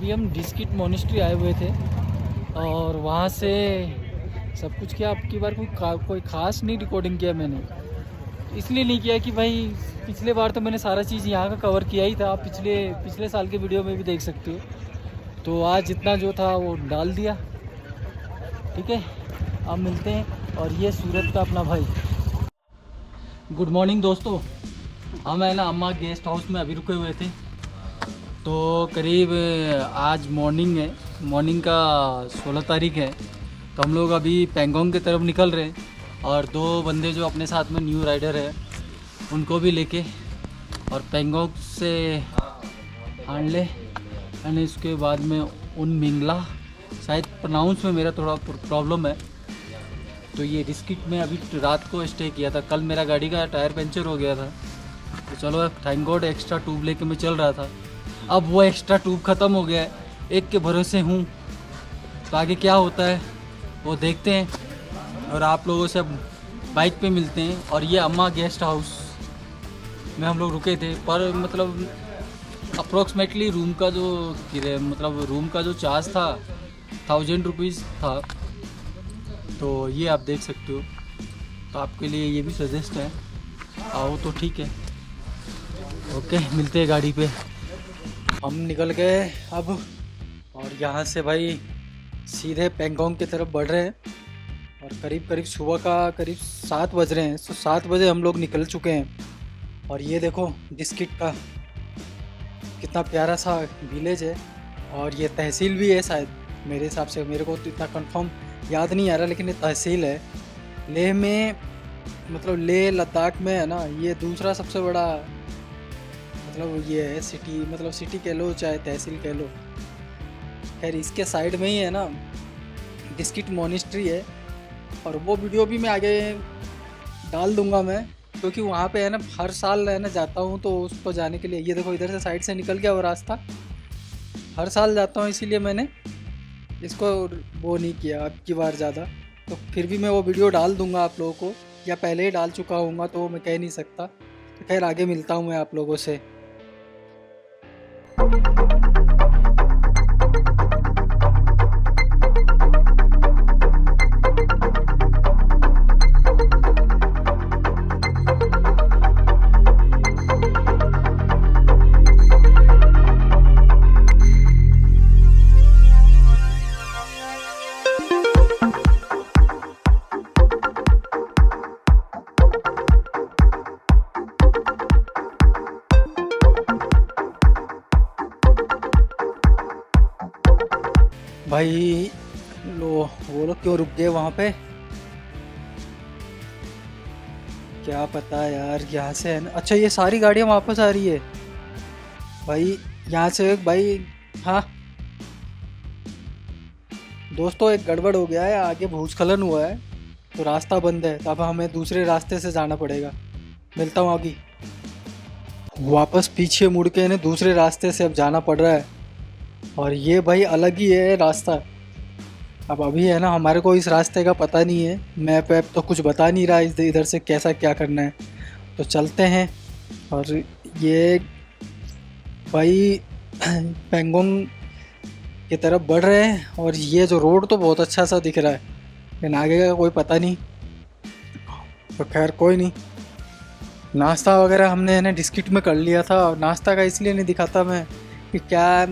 अभी हम डिस्किट मोनेस्ट्री आए हुए थे और वहाँ से सब कुछ किया। अब की बार कोई ख़ास नहीं रिकॉर्डिंग किया मैंने, इसलिए नहीं किया कि भाई पिछले बार तो मैंने सारा चीज़ यहाँ का कवर किया ही था। आप पिछले साल के वीडियो में भी देख सकते हो। तो आज जितना जो था वो डाल दिया। ठीक है, अब मिलते हैं। और ये सूरत का अपना भाई। गुड मॉर्निंग दोस्तों। हम है ना अम्मा गेस्ट हाउस में अभी रुके हुए थे। तो करीब आज मॉर्निंग है, मॉर्निंग का 16 तारीख है। तो हम लोग अभी पेंगोंग की तरफ निकल रहे हैं और दो बंदे जो अपने साथ में न्यू राइडर है उनको भी लेके और पेंगोंग से हांडले एंड इसके बाद में उन मिंगला, शायद प्रोनाउंस में मेरा थोड़ा प्रॉब्लम है। तो ये डिस्किट में अभी रात को स्टे किया था। कल मेरा गाड़ी का टायर पंचर हो गया था, तो चलो थैंक गॉड एक्स्ट्रा ट्यूब लेके मैं चल रहा था। अब वो एक्स्ट्रा ट्यूब ख़त्म हो गया है, एक के भरोसे हूँ। तो आगे क्या होता है वो देखते हैं और आप लोगों से अब बाइक पे मिलते हैं। और ये अम्मा गेस्ट हाउस में हम लोग रुके थे, पर मतलब अप्रोक्सीमेटली रूम का जो चार्ज था 1000 रुपीज़ था। तो ये आप देख सकते हो, तो आपके लिए ये भी सजेस्ट है, आओ तो ठीक है। ओके, मिलते हैं गाड़ी पे। हम निकल गए अब और यहाँ से भाई सीधे पेंगोंग की तरफ बढ़ रहे हैं। और करीब सुबह का करीब 7 बज रहे हैं। तो 7 बजे हम लोग निकल चुके हैं। और ये देखो डिस्किट का कितना प्यारा सा विलेज है। और ये तहसील भी है शायद, मेरे हिसाब से, मेरे को तो इतना कंफर्म याद नहीं आ रहा, लेकिन ये तहसील है। लेह में मतलब लेह लद्दाख में है ना, ये दूसरा सबसे बड़ा मतलब ये है सिटी, मतलब सिटी कह लो चाहे तहसील कह लो। खैर इसके साइड में ही है ना डिस्किट मोनेस्ट्री है। और वो वीडियो भी मैं आगे डाल दूंगा मैं, क्योंकि वहाँ पे है ना हर साल है ना जाता हूँ। तो उसको जाने के लिए ये देखो इधर से साइड से निकल गया वो रास्ता, हर साल जाता हूँ, इसीलिए मैंने इसको वो नहीं किया अब की बार ज़्यादा। तो फिर भी मैं वो वीडियो डाल दूंगा आप लोगों को, या पहले ही डाल चुका हूँगा तो मैं कह नहीं सकता। तो खैर आगे मिलता हूँ मैं आप लोगों से। भाई वो लोग क्यों रुक गए वहाँ पे, क्या पता यार। यहाँ से है ना, अच्छा ये सारी गाड़ियाँ वापस आ रही है भाई यहाँ से। भाई हाँ दोस्तों, एक गड़बड़ हो गया है, आगे भूस्खलन हुआ है तो रास्ता बंद है। तो अब हमें दूसरे रास्ते से जाना पड़ेगा। मिलता हूँ आगे। वापस पीछे मुड़ के ना दूसरे रास्ते से अब जाना पड़ रहा है। और ये भाई अलग ही है रास्ता। अब अभी है ना हमारे को इस रास्ते का पता नहीं है, मैप वैप तो कुछ बता नहीं रहा इधर से कैसा क्या करना है। तो चलते हैं। और ये भाई पेंगोंग की तरफ बढ़ रहे हैं। और ये जो रोड तो बहुत अच्छा सा दिख रहा है, लेकिन आगे का कोई पता नहीं। तो खैर कोई नहीं, नाश्ता वगैरह हमने है ना डिस्किट में कर लिया था। और नाश्ता का इसलिए नहीं दिखाता मैं कि क्या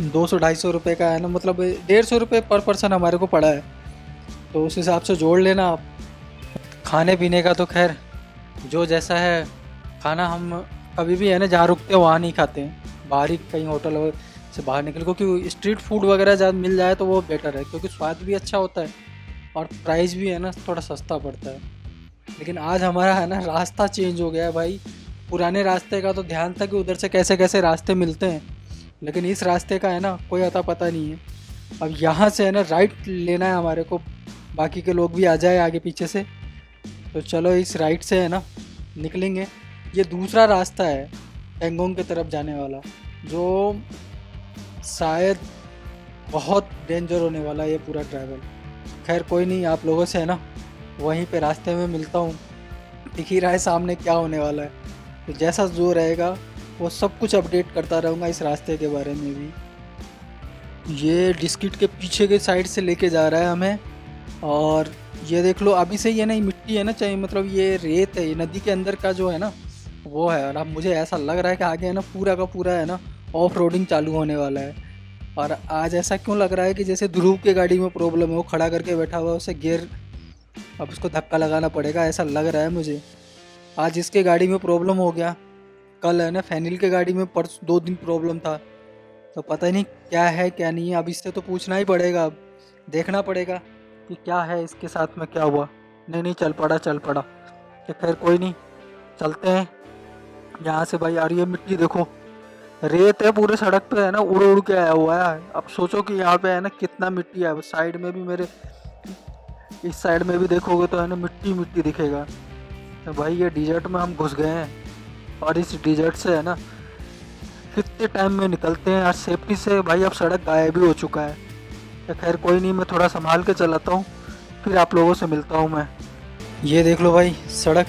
200-250 रुपये का है ना, मतलब 150 रुपये पर पर्सन हमारे को पड़ा है। तो उस हिसाब से जोड़ लेना आप। खाने पीने का तो खैर जो जैसा है खाना, हम कभी भी है ना जहाँ रुकते हैं वहाँ नहीं खाते हैं, बाहर ही कहीं होटल से बाहर निकल, क्योंकि स्ट्रीट फूड वगैरह ज़्यादा मिल जाए तो वो बेटर है, क्योंकि स्वाद भी अच्छा होता है और प्राइस भी है ना थोड़ा सस्ता पड़ता है। लेकिन आज हमारा है ना रास्ता चेंज हो गया है भाई। पुराने रास्ते का तो ध्यान था कि उधर से कैसे कैसे रास्ते मिलते हैं, लेकिन इस रास्ते का है ना कोई अता पता नहीं है। अब यहाँ से है ना राइट लेना है हमारे को, बाकी के लोग भी आ जाए आगे पीछे से। तो चलो इस राइट से है ना निकलेंगे। ये दूसरा रास्ता है पेंगोंग की तरफ जाने वाला, जो शायद बहुत डेंजर होने वाला है ये पूरा ट्रैवल। खैर कोई नहीं, आप लोगों से है ना वहीं पे रास्ते में मिलता हूँ। दिख ही रहा है सामने क्या होने वाला है। तो जैसा जो रहेगा वो सब कुछ अपडेट करता रहूँगा इस रास्ते के बारे में भी। ये डिस्किट के पीछे के साइड से लेके जा रहा है हमें। और ये देख लो अभी से ये ना, ये मिट्टी है ना, चाहिए मतलब ये रेत है, ये नदी के अंदर का जो है ना वो है। और अब मुझे ऐसा लग रहा है कि आगे है ना पूरा का पूरा है ना ऑफ रोडिंग चालू होने वाला है। और आज ऐसा क्यों लग रहा है कि जैसे ध्रुव के गाड़ी में प्रॉब्लम है, वो खड़ा करके बैठा हुआ है, उसे गियर अब उसको धक्का लगाना पड़ेगा, ऐसा लग रहा है मुझे। आज इसके गाड़ी में प्रॉब्लम हो गया, कल है ना फैनिल के गाड़ी में 2 दिन प्रॉब्लम था। तो पता ही नहीं क्या है क्या नहीं है, अब इससे तो पूछना ही पड़ेगा, अब देखना पड़ेगा कि क्या है इसके साथ में, क्या हुआ। नहीं चल पड़ा कि खैर कोई नहीं, चलते हैं यहाँ से भाई। और ये मिट्टी देखो, रेत है पूरे सड़क पे है ना, उड़ उड़ के आया हुआ है। अब सोचो कि यहाँ पे है ना कितना मिट्टी है। साइड में भी मेरे, इस साइड में भी देखोगे तो है ना मिट्टी मिट्टी दिखेगा। तो भाई ये डिजर्ट में हम घुस गए हैं, और इस डिजर्ट से है ना कितने टाइम में निकलते हैं। और सेफ्टी से भाई अब सड़क गायब भी हो चुका है। तो खैर कोई नहीं, मैं थोड़ा संभाल के चलाता हूँ, फिर आप लोगों से मिलता हूँ मैं। ये देख लो भाई, सड़क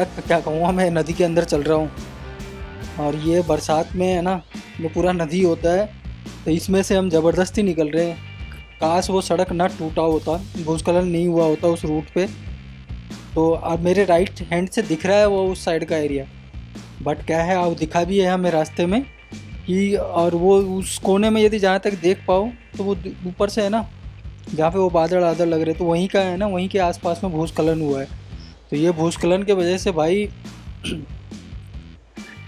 पे क्या कहूँगा, मैं नदी के अंदर चल रहा हूँ। और ये बरसात में है ना, ये पूरा नदी होता है, तो इसमें से हम ज़बरदस्ती निकल रहे हैं। काश वो सड़क ना टूटा होता, भूस्खलन नहीं हुआ होता उस रूट पे। तो अब मेरे राइट हैंड से दिख रहा है वो उस साइड का एरिया, बट क्या है अब दिखा भी है हमें रास्ते में कि, और वो उस कोने में यदि जहाँ तक देख पाओ तो वो ऊपर से है ना, जहाँ पे वो बादल आदल लग रहे तो वहीं का है ना, वहीं के आसपास में भूस्खलन हुआ है। तो ये भूस्खलन के वजह से भाई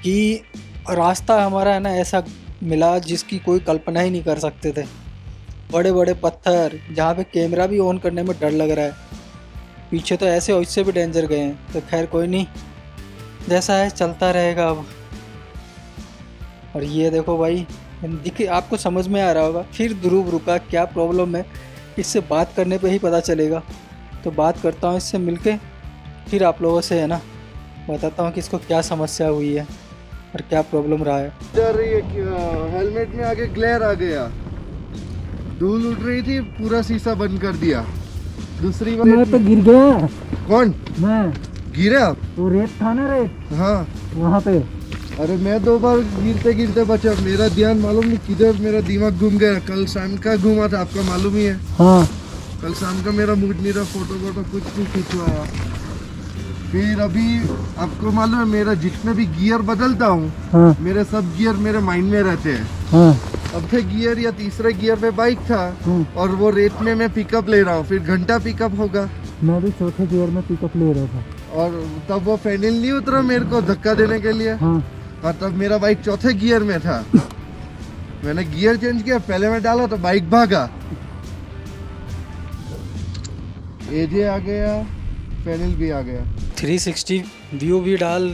कि रास्ता हमारा है ना ऐसा मिला जिसकी कोई कल्पना ही नहीं कर सकते थे। बड़े बड़े पत्थर, जहाँ पे कैमरा भी ऑन करने में डर लग रहा है। पीछे तो ऐसे और इससे भी डेंजर गए हैं। तो खैर कोई नहीं, जैसा है चलता रहेगा अब। और ये देखो भाई, दिखे आपको समझ में आ रहा होगा, फिर ध्रुव रुका, क्या प्रॉब्लम है इससे बात करने पे ही पता चलेगा। तो बात करता हूँ इससे मिलके, फिर आप लोगों से है ना बताता हूँ कि इसको क्या समस्या हुई है और क्या प्रॉब्लम रहा है। इधर ये हेलमेट में आगे ग्लेयर आ गया, धूल उड़ रही थी, पूरा शीशा बंद कर दिया। दूसरी बार मैं तो गिर गया। कौन? मैं गिरे आप? तो रेत था ना, रेत हाँ वहाँ पे। अरे मैं 2 बार गिरते गिरते बचा, मेरा ध्यान मालूम नहीं किधर मेरा दिमाग घूम गया। कल शाम का घूमा था, आपका मालूम ही है। हाँ कल शाम का मेरा मूड नहीं रहा, फोटो कुछ नहीं खिंचवाया। फिर अभी आपको मालूम है, मेरा जितने भी गियर बदलता हूँ, हाँ मेरे सब गियर मेरे माइंड में रहते हैं। हाँ अब थे गियर या तीसरे गियर पे बाइक था, और वो रेत में मैं पिकअप ले रहा हूँ, फिर घंटा पिकअप होगा। मैं भी चौथे गियर में पिकअप ले रहा था, और तब वो फैनिल नहीं उतरा मेरे को धक्का देने के लिए। हाँ और तब मेरा बाइक चौथे गियर में था। मैंने गियर चेंज किया, पहले में डाला तो बाइक भागा, एजे आ गया, फैनिल भी आ गया। 360 व्यू भी डाल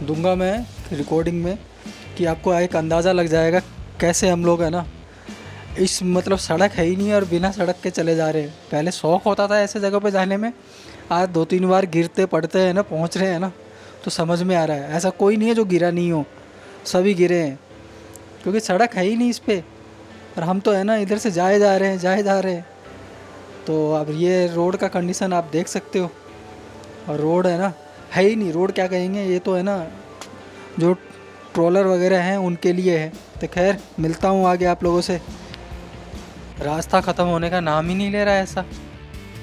दूंगा मैं रिकॉर्डिंग में, कि आपको एक अंदाज़ा लग जाएगा कैसे हम लोग है ना, इस मतलब सड़क है ही नहीं और बिना सड़क के चले जा रहे हैं। पहले शौक़ होता था ऐसे जगह पे जाने में, आज 2-3 बार गिरते पड़ते हैं ना, पहुंच रहे हैं ना, तो समझ में आ रहा है ऐसा कोई नहीं है जो गिरा नहीं हो, सभी गिरे हैं, क्योंकि सड़क है ही नहीं इस पर। और हम तो है ना इधर से जाए जा रहे हैं। तो अब ये रोड का कंडीशन आप देख सकते हो, और रोड है ना है ही नहीं, रोड क्या कहेंगे, ये तो है ना जो ट्रोलर वगैरह हैं उनके लिए है। तो खैर मिलता हूँ आगे आप लोगों से। रास्ता ख़त्म होने का नाम ही नहीं ले रहा है, ऐसा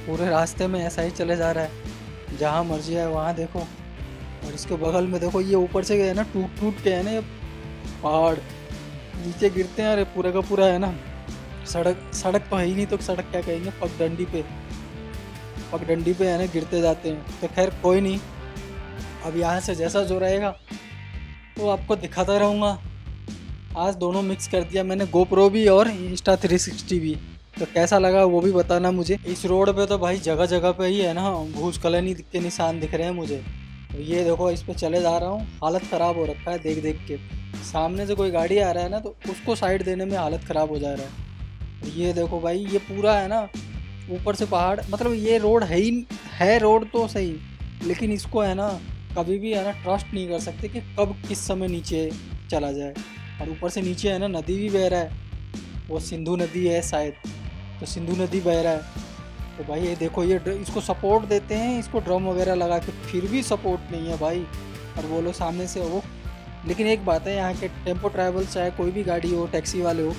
पूरे रास्ते में ऐसा ही चले जा रहा है, जहाँ मर्जी है वहाँ देखो। और इसके बगल में देखो, ये ऊपर से है ना टूट के है ना ये पहाड़ नीचे गिरते हैं। अरे पूरा का पूरा है ना सड़क तो है ही नहीं, तो सड़क क्या कहेंगे, पगडंडी पे है ना गिरते जाते हैं। तो खैर कोई नहीं, अब यहाँ से जैसा जो रहेगा वो आपको दिखाता रहूँगा। आज दोनों मिक्स कर दिया मैंने, गोप्रो भी और इंस्टा 360 भी। तो कैसा लगा वो भी बताना मुझे। इस रोड पे तो भाई जगह जगह पे ही है ना भूस्खलन ही के निशान दिख रहे हैं मुझे। तो ये देखो, इस पे चले जा रहा हूँ, हालत ख़राब हो रखा है देख देख के। सामने से कोई गाड़ी आ रहा है ना, तो उसको साइड देने में हालत ख़राब हो जा रहा है। ये देखो भाई, ये पूरा है ना ऊपर से पहाड़, मतलब ये रोड है रोड तो सही, लेकिन इसको है ना कभी भी है ना ट्रस्ट नहीं कर सकते कि कब किस समय नीचे चला जाए। और ऊपर से नीचे है ना नदी भी बह रहा है, वो सिंधु नदी है शायद, तो सिंधु नदी बह रहा है। तो भाई ये देखो, ये इसको सपोर्ट देते हैं, इसको ड्रम वगैरह लगा के, फिर भी सपोर्ट नहीं है भाई। और वो लोग सामने से वो, लेकिन एक बात है, यहाँ के टेम्पो ट्रैवल चाहे कोई भी गाड़ी हो, टैक्सी वाले हो,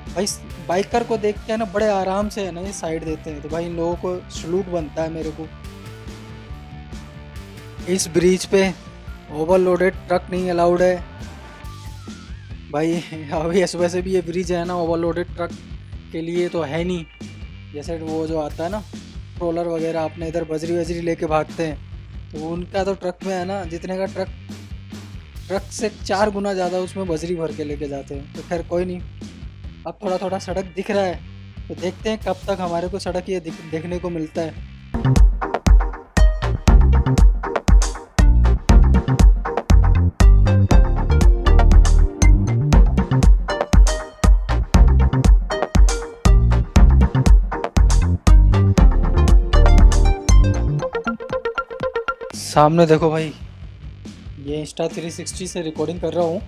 भाई बाइकर को देख के है ना बड़े आराम से है ना ये साइड देते हैं, तो भाई इन लोगों को सलूट बनता है मेरे को। इस ब्रिज पे ओवरलोडेड ट्रक नहीं अलाउड है भाई। अभी इस वैसे भी ये ब्रिज है ना ओवरलोडेड ट्रक के लिए तो है नहीं। जैसे वो जो आता है ना ट्रोलर वगैरह अपने इधर बजरी वजरी लेके भागते हैं, तो उनका तो ट्रक में है ना जितने का ट्रक से 4 गुना ज़्यादा उसमें बजरी भर के लेके जाते हैं। तो खैर कोई नहीं, अब थोड़ा थोड़ा सड़क दिख रहा है, तो देखते हैं कब तक हमारे को सड़क ये देखने को मिलता है। सामने देखो भाई, ये इंस्टा 360 से रिकॉर्डिंग कर रहा हूँ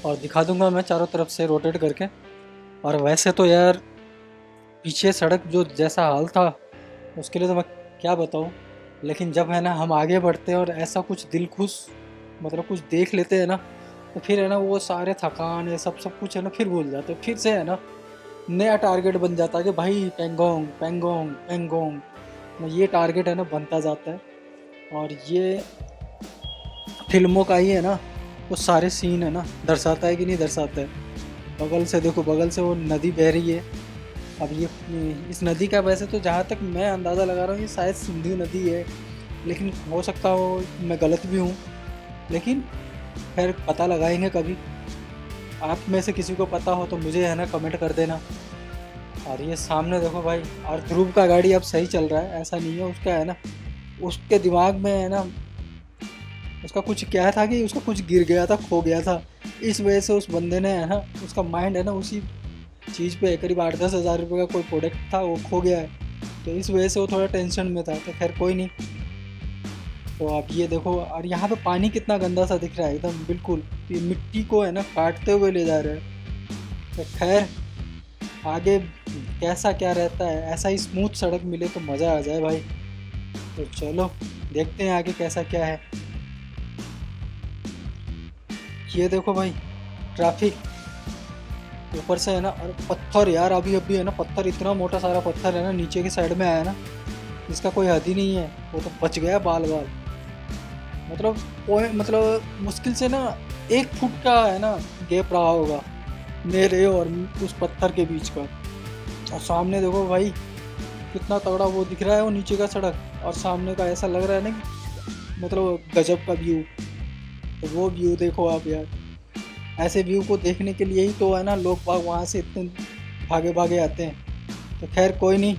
और दिखा दूंगा मैं चारों तरफ से रोटेट करके। और वैसे तो यार पीछे सड़क जो जैसा हाल था उसके लिए तो मैं क्या बताऊँ, लेकिन जब है ना हम आगे बढ़ते हैं और ऐसा कुछ दिल खुश मतलब कुछ देख लेते हैं ना, तो फिर है ना वो सारे थकान ये सब कुछ है ना फिर भूल जाते हैं। फिर से है ना नया टारगेट बन जाता है कि भाई पेंगोंग पेंगोंग पेंगोंग, ये टारगेट है ना बनता जाता है। और ये फिल्मों का ही है ना वो सारे सीन है ना दर्शाता है कि नहीं दर्शाता है। बगल से देखो, बगल से वो नदी बह रही है। अब ये इस नदी का वैसे तो जहाँ तक मैं अंदाज़ा लगा रहा हूँ ये शायद सिंधु नदी है, लेकिन हो सकता हो मैं गलत भी हूँ, लेकिन खैर पता लगाएंगे कभी। आप में से किसी को पता हो तो मुझे है ना कमेंट कर देना। और ये सामने देखो भाई, और ध्रुव का गाड़ी अब सही चल रहा है, ऐसा नहीं है उसका है ना उसके दिमाग में है ना उसका कुछ क्या था कि उसका कुछ गिर गया था, खो गया था। इस वजह से उस बंदे ने है ना उसका माइंड है ना उसी चीज़ पे, करीब 8-10 हज़ार रुपये का कोई प्रोडक्ट था वो खो गया है, तो इस वजह से वो थोड़ा टेंशन में था। तो खैर कोई नहीं। तो आप ये देखो, और यहाँ पे पानी कितना गंदा सा दिख रहा है एकदम बिल्कुल, ये मिट्टी को है ना काटते हुए ले जा रहे हैं। तो खैर आगे कैसा क्या रहता है, ऐसा ही स्मूथ सड़क मिले तो मज़ा आ जाए भाई। तो चलो देखते हैं आगे कैसा क्या है। ये देखो भाई ट्रैफिक ऊपर से है ना, और पत्थर यार अभी अभी है ना पत्थर, इतना मोटा सारा पत्थर है ना नीचे की साइड में आया ना, इसका कोई हद ही नहीं है। वो तो बच गया बाल बाल, मतलब मुश्किल से ना 1 फुट का है ना गैप रहा होगा मेरे और उस पत्थर के बीच का। और सामने देखो भाई कितना तगड़ा वो दिख रहा है वो नीचे का सड़क, और सामने का ऐसा लग रहा है ना कि मतलब गजब का व्यू। तो वो व्यू देखो आप यार, ऐसे व्यू को देखने के लिए ही तो है ना लोग बाग वहाँ से इतने भागे भागे आते हैं। तो खैर कोई नहीं,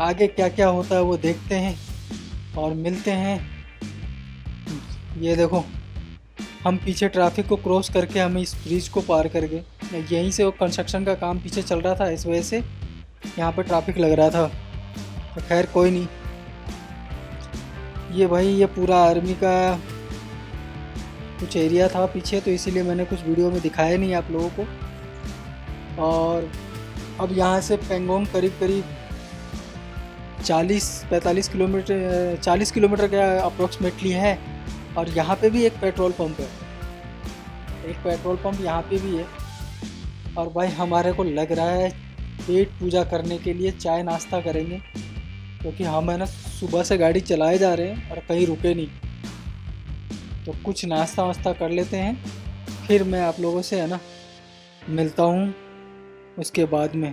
आगे क्या क्या होता है वो देखते हैं और मिलते हैं। ये देखो हम पीछे ट्रैफिक को क्रॉस करके हमें इस ब्रिज को पार कर गए। यहीं से वो कंस्ट्रक्शन का काम पीछे चल रहा था, इस वजह से यहाँ पे ट्रैफिक लग रहा था। तो खैर कोई नहीं। ये भाई ये पूरा आर्मी का कुछ एरिया था पीछे, तो इसीलिए मैंने कुछ वीडियो में दिखाया नहीं आप लोगों को। और अब यहाँ से पेंगोंग करीब 40-45 किलोमीटर 40 किलोमीटर का अप्रोक्सीमेटली है। और यहाँ पे भी एक पेट्रोल पंप है, एक पेट्रोल पंप यहाँ पे भी है। और भाई हमारे को लग रहा है पेट पूजा करने के लिए चाय नाश्ता करेंगे, क्योंकि हम है ना सुबह से गाड़ी चलाए जा रहे हैं और कहीं रुके नहीं। तो कुछ नाश्ता वास्ता कर लेते हैं, फिर मैं आप लोगों से है ना मिलता हूँ उसके बाद में।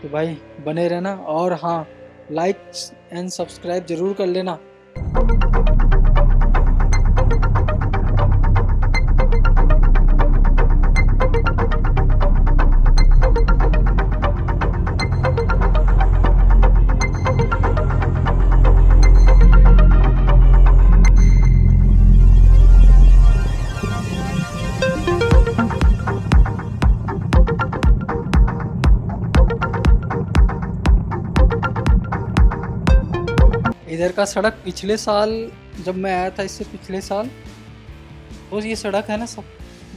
तो भाई बने रहना, और हाँ लाइक एंड सब्सक्राइब ज़रूर कर लेना। इधर का सड़क पिछले साल जब मैं आया था, इससे पिछले साल, तो ये सड़क है ना सब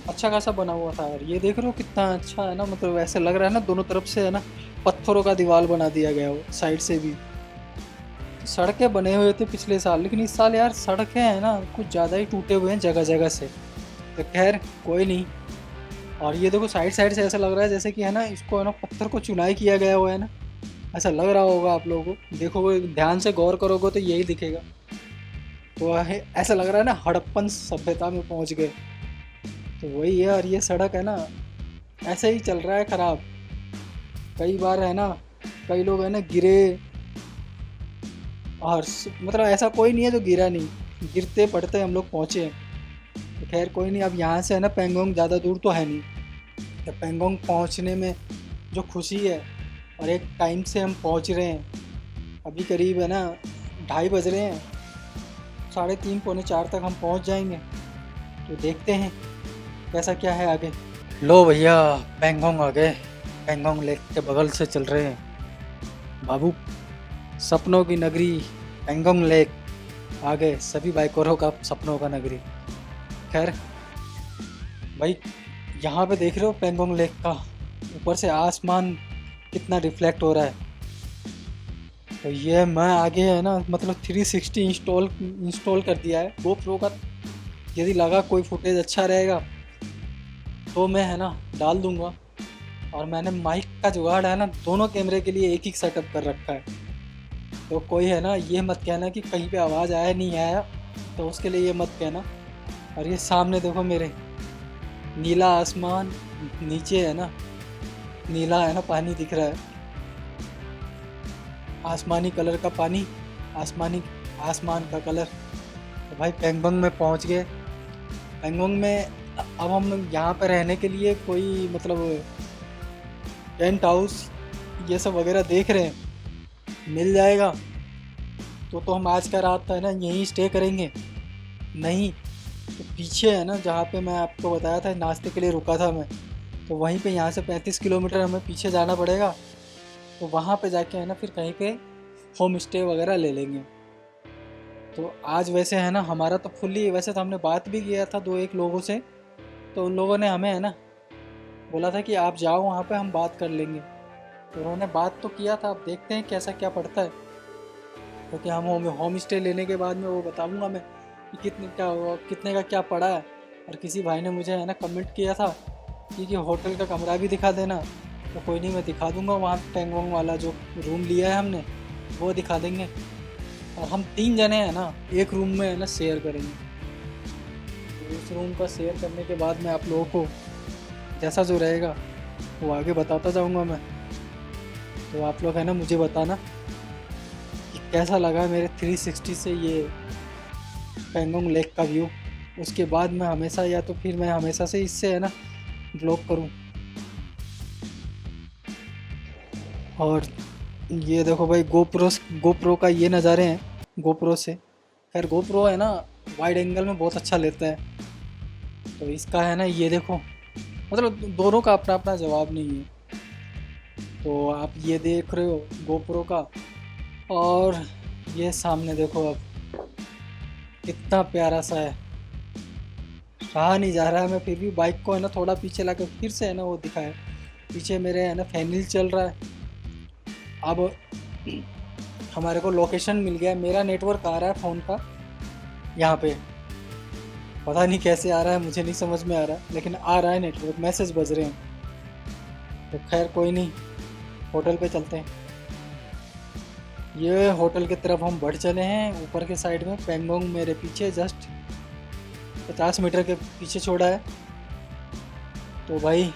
अच्छा खासा बना हुआ था। और ये देख रहे हो कितना अच्छा है ना, मतलब ऐसे लग रहा है ना दोनों तरफ से है ना पत्थरों का दीवार बना दिया गया हो, साइड से भी। तो सड़कें बने हुए थे पिछले साल, लेकिन इस साल यार सड़कें है ना कुछ ज़्यादा ही टूटे हुए हैं जगह जगह से। तो खैर कोई नहीं, और ये देखो साइड साइड से ऐसा लग रहा है जैसे कि है ना, इसको है ना पत्थर को चुनाई किया गया हुआ है ना, ऐसा लग रहा होगा आप लोगों को। देखोगे ध्यान से गौर करोगे तो यही दिखेगा। तो है ऐसा लग रहा है ना हड़प्पन सभ्यता में पहुंच गए। तो वही है। और ये सड़क है ना ऐसे ही चल रहा है ख़राब। कई बार है ना, कई लोग है ना गिरे, और मतलब ऐसा कोई नहीं है जो गिरा नहीं, गिरते पड़ते हम लोग पहुँचे हैं। तो खैर कोई नहीं। अब यहाँ से है ना पेंगोंग ज़्यादा दूर तो है नहीं। तो पेंगोंग पहुँचने में जो खुशी है, और एक टाइम से हम पहुँच रहे हैं। अभी करीब है ना 2:30 बज रहे हैं, 3:30 पौने 4 तक हम पहुँच जाएंगे। तो देखते हैं कैसा क्या है आगे। लो भैया पेंगोंग आ गए। पेंगोंग लेक के बगल से चल रहे हैं बाबू। सपनों की नगरी पेंगोंग लेक आ गए, सभी बाइकरों का सपनों का नगरी। खैर भाई यहाँ पे देख रहे हो पेंगोंग लेक का ऊपर से आसमान कितना रिफ्लेक्ट हो रहा है। तो ये मैं आगे है ना मतलब 360 इंस्टॉल कर दिया है GoPro का। यदि लगा कोई फुटेज अच्छा रहेगा तो मैं है ना डाल दूंगा। और मैंने माइक का जुगाड़ है ना दोनों कैमरे के लिए एक ही सेटअप कर रखा है। तो कोई है ना ये मत कहना कि कहीं पे आवाज़ आया नहीं आया, तो उसके लिए ये मत कहना। और ये सामने देखो मेरे नीला आसमान, नीचे है ना नीला है ना पानी दिख रहा है, आसमानी कलर का पानी, आसमान का कलर। तो भाई पेंगोंग में पहुंच गए। पेंगोंग में अब हम यहाँ पर रहने के लिए कोई मतलब टेंट हाउस ये सब वगैरह देख रहे हैं, मिल जाएगा तो हम आज का रात है ना यहीं स्टे करेंगे। नहीं तो पीछे है ना जहाँ पे मैं आपको बताया था नाश्ते के लिए रुका था मैं, तो वहीं पे यहाँ से 35 किलोमीटर हमें पीछे जाना पड़ेगा। तो वहाँ पे जाके है ना फिर कहीं पे होम स्टे वगैरह ले लेंगे। तो आज वैसे है ना हमारा तो फुल्ली, वैसे तो हमने बात भी किया था 2-1 लोगों से, तो उन लोगों ने हमें है ना बोला था कि आप जाओ वहाँ पे हम बात कर लेंगे। तो उन्होंने बात तो किया था, अब देखते हैं कैसा क्या पड़ता है। क्योंकि हम होम स्टे लेने के बाद में वो बताऊँगा मैं कि कितने का क्या पड़ा है। और किसी भाई ने मुझे है ना कमेंट किया था कि होटल का कमरा भी दिखा देना। तो कोई नहीं, मैं दिखा दूंगा। वहाँ पेंगोंग वाला जो रूम लिया है हमने वो दिखा देंगे। और हम 3 जने हैं ना एक रूम में है ना शेयर करेंगे। तो उस रूम का शेयर करने के बाद मैं आप लोगों को जैसा जो रहेगा वो आगे बताता जाऊंगा मैं। तो आप लोग है ना मुझे बताना कि कैसा लगा मेरे 360 से ये पेंगोंग लेक का व्यू। उसके बाद मैं हमेशा या तो फिर मैं हमेशा से इससे है ना ब्लॉग करूं। और ये देखो भाई गोप्रो का ये नज़ारे हैं गोप्रो से। खैर गोप्रो है ना वाइड एंगल में बहुत अच्छा लेता है। तो इसका है ना ये देखो, मतलब दोनों का अपना अपना जवाब नहीं है। तो आप ये देख रहे हो गोप्रो का, और ये सामने देखो अब कितना प्यारा सा है। रहा नहीं जा रहा है, मैं फिर भी बाइक को है ना थोड़ा पीछे लाकर फिर से है ना वो दिखाया। पीछे मेरे है ना फैनिल चल रहा है। अब हमारे को लोकेशन मिल गया। मेरा नेटवर्क आ रहा है फ़ोन का यहाँ पे, पता नहीं कैसे आ रहा है, मुझे नहीं समझ में आ रहा, लेकिन आ रहा है नेटवर्क, मैसेज बज रहे हैं। तो खैर कोई नहीं, होटल पे चलते हैं। ये होटल की तरफ हम बढ़ चले हैं। ऊपर के साइड में पेंगोंग मेरे पीछे जस्ट 50 मीटर के पीछे छोड़ा है। तो भाई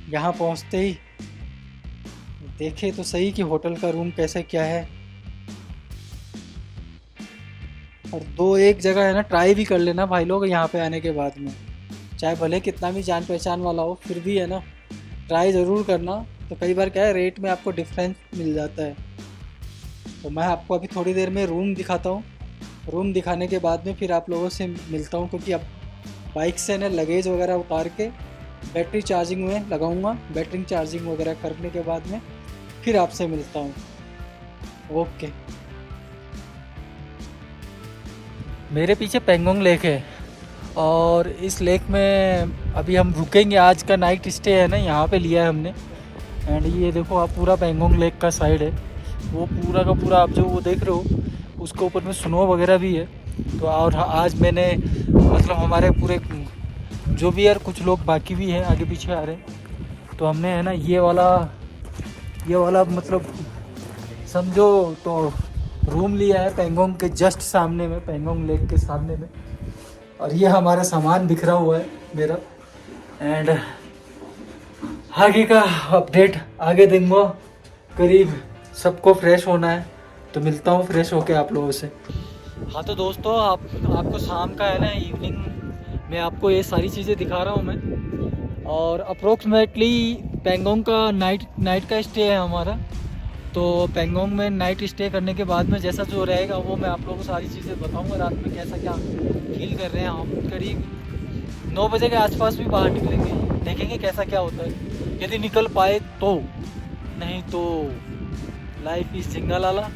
यहाँ पहुँचते ही देखे तो सही कि होटल का रूम कैसे क्या है। और 2-1 जगह है ना ट्राई भी कर लेना भाई लोग यहाँ पे आने के बाद में, चाहे भले कितना भी जान पहचान वाला हो, फिर भी है ना ट्राई ज़रूर करना। तो कई बार क्या है रेट में आपको डिफरेंस मिल जाता है। तो मैं आपको अभी थोड़ी देर में रूम दिखाता हूँ। रूम दिखाने के बाद में फिर आप लोगों से मिलता हूँ, क्योंकि अब बाइक से ना लगेज वगैरह उतार के बैटरी चार्जिंग में लगाऊंगा। बैटरी चार्जिंग वगैरह करने के बाद में फिर आपसे मिलता हूँ। ओके। मेरे पीछे पेंगोंग लेक है, और इस लेक में अभी हम रुकेंगे। आज का नाइट स्टे है ना यहाँ पे लिया है हमने। एंड ये देखो आप पूरा पेंगोंग लेक का साइड है, वो पूरा का पूरा आप जो वो देख रहे हो उसके ऊपर में स्नो वगैरह भी है। तो और आज मैंने मतलब हमारे पूरे जो भी यार कुछ लोग बाकी भी हैं आगे पीछे आ रहे हैं। तो हमने है ना ये वाला मतलब समझो तो रूम लिया है पेंगोंग के जस्ट सामने में, पेंगोंग लेक के सामने में। और ये हमारा सामान बिखरा हुआ है मेरा। एंड आगे का अपडेट आगे देंगे। करीब सबको फ्रेश होना है तो मिलता हूँ फ्रेश होके आप लोगों से। हाँ तो दोस्तों आपको शाम का है ना इवनिंग में आपको ये सारी चीज़ें दिखा रहा हूँ मैं। और अप्रोक्सीमेटली पेंगोंग का नाइट का स्टे है हमारा। तो पेंगोंग में नाइट स्टे करने के बाद में जैसा जो रहेगा वो मैं आप लोगों को सारी चीज़ें बताऊँगा। रात में कैसा क्या फील कर रहे हैं हम। करीब 9 बजे के आसपास भी बाहर निकलेंगे, देखेंगे कैसा क्या होता है। यदि निकल पाए तो, नहीं तो लाइफ इज सिंगल वाला।